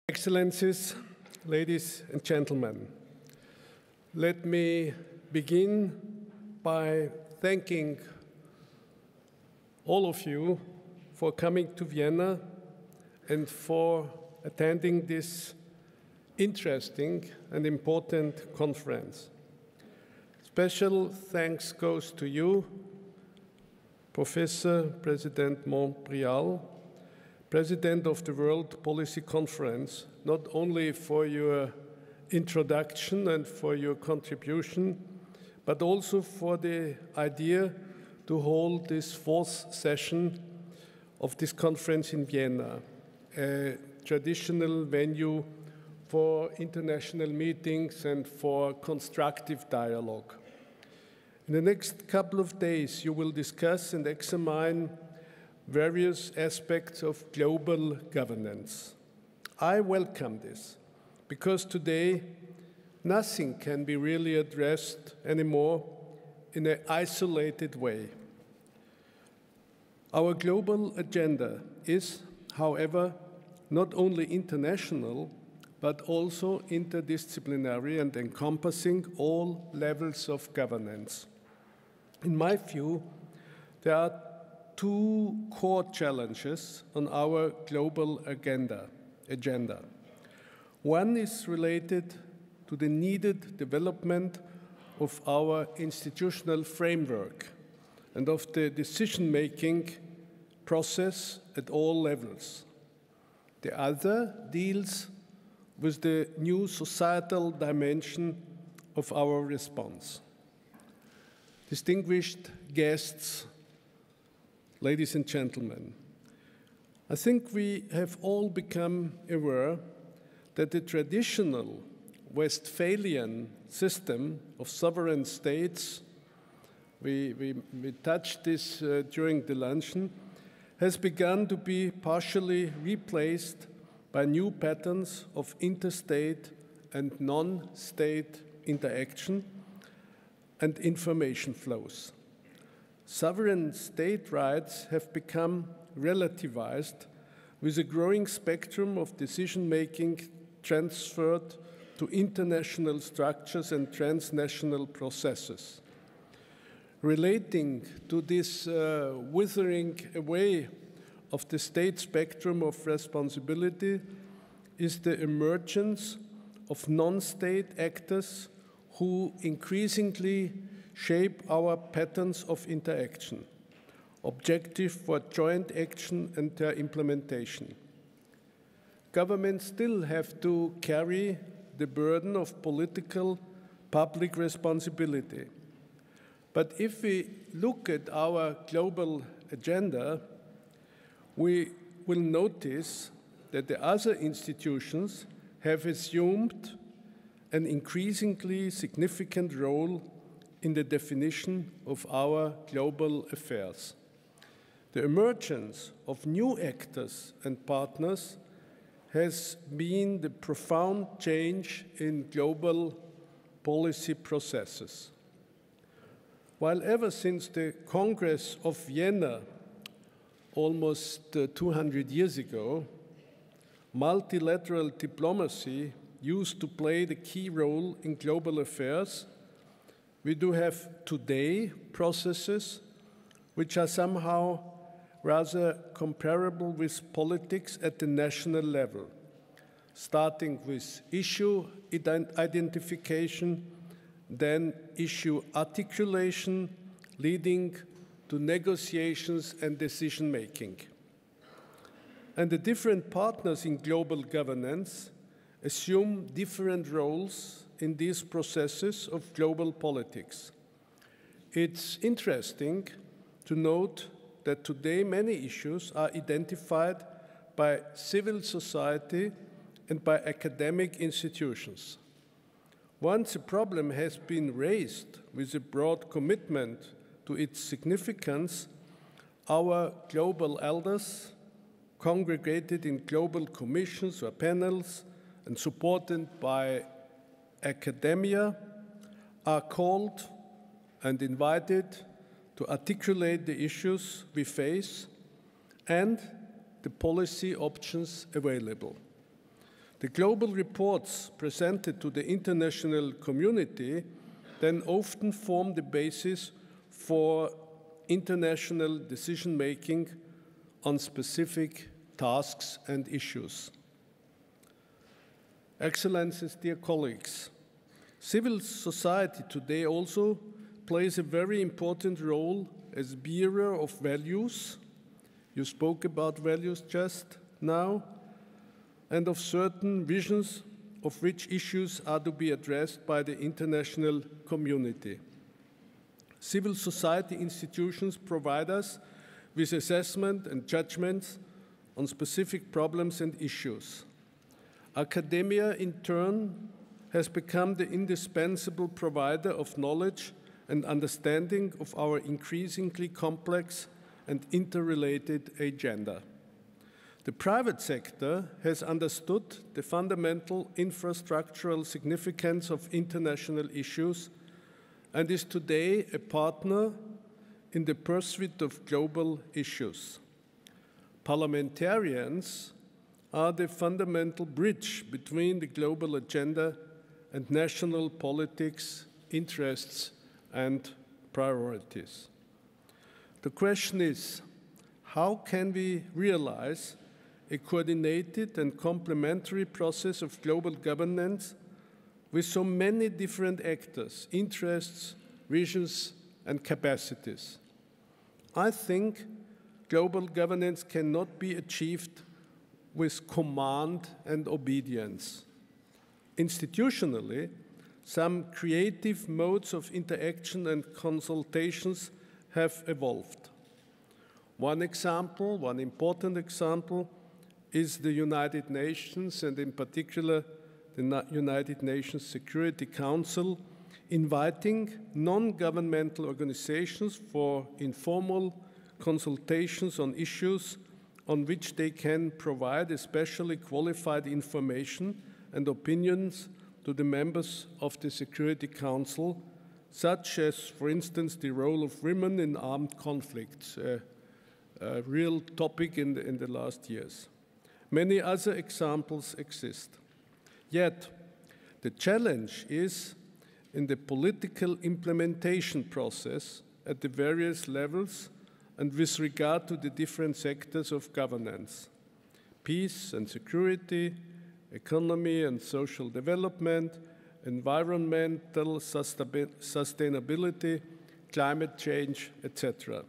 Excellencies, ladies and gentlemen, let me begin by thanking all of you for coming to Vienna and for attending this interesting and important conference. Special thanks goes to you, Professor President Montbrial, President of the World Policy Conference, not only for your introduction and for your contribution, but also for the idea to hold this fourth session of this conference in Vienna, a traditional venue for international meetings and for constructive dialogue. In the next couple of days, you will discuss and examine various aspects of global governance. I welcome this because today nothing can be really addressed anymore in an isolated way. Our global agenda is, however, not only international, but also interdisciplinary and encompassing all levels of governance. In my view, there are two core challenges on our global agenda. One is related to the needed development of our institutional framework and of the decision-making process at all levels. The other deals with the new societal dimension of our response. Distinguished guests, ladies and gentlemen, I think we have all become aware that the traditional Westphalian system of sovereign states, we touched this during the luncheon, has begun to be partially replaced by new patterns of interstate and non-state interaction and information flows. Sovereign state rights have become relativized with a growing spectrum of decision-making transferred to international structures and transnational processes. Relating to this withering away of the state spectrum of responsibility is the emergence of non-state actors who increasingly shape our patterns of interaction, objective for joint action and their implementation. Governments still have to carry the burden of political public responsibility. But if we look at our global agenda, we will notice that the other institutions have assumed an increasingly significant role in the definition of our global affairs. The emergence of new actors and partners has been the profound change in global policy processes. While ever since the Congress of Vienna, almost 200 years ago, multilateral diplomacy used to play the key role in global affairs, we do have today processes which are somehow rather comparable with politics at the national level, starting with issue identification, then issue articulation, leading to negotiations and decision-making. And the different partners in global governance assume different roles in these processes of global politics. It's interesting to note that today many issues are identified by civil society and by academic institutions. Once a problem has been raised with a broad commitment to its significance, our global elders, congregated in global commissions or panels and supported by academia, are called and invited to articulate the issues we face and the policy options available. The global reports presented to the international community then often form the basis for international decision-making on specific tasks and issues. Excellencies, dear colleagues, civil society today also plays a very important role as bearer of values. You spoke about values just now, and of certain visions of which issues are to be addressed by the international community. Civil society institutions provide us with assessment and judgments on specific problems and issues. Academia, in turn, has become the indispensable provider of knowledge and understanding of our increasingly complex and interrelated agenda. The private sector has understood the fundamental infrastructural significance of international issues and is today a partner in the pursuit of global issues. Parliamentarians are the fundamental bridge between the global agenda and national politics, interests, and priorities. The question is, how can we realize a coordinated and complementary process of global governance with so many different actors, interests, visions, and capacities? I think global governance cannot be achieved with command and obedience. Institutionally, some creative modes of interaction and consultations have evolved. One important example, is the United Nations, and in particular the United Nations Security Council, inviting non-governmental organizations for informal consultations on issues on which they can provide especially qualified information and opinions to the members of the Security Council, such as, for instance, the role of women in armed conflicts, a real topic in the last years. Many other examples exist. Yet, the challenge is in the political implementation process at the various levels and with regard to the different sectors of governance: peace and security, economy and social development, environmental sustainability, climate change, etc.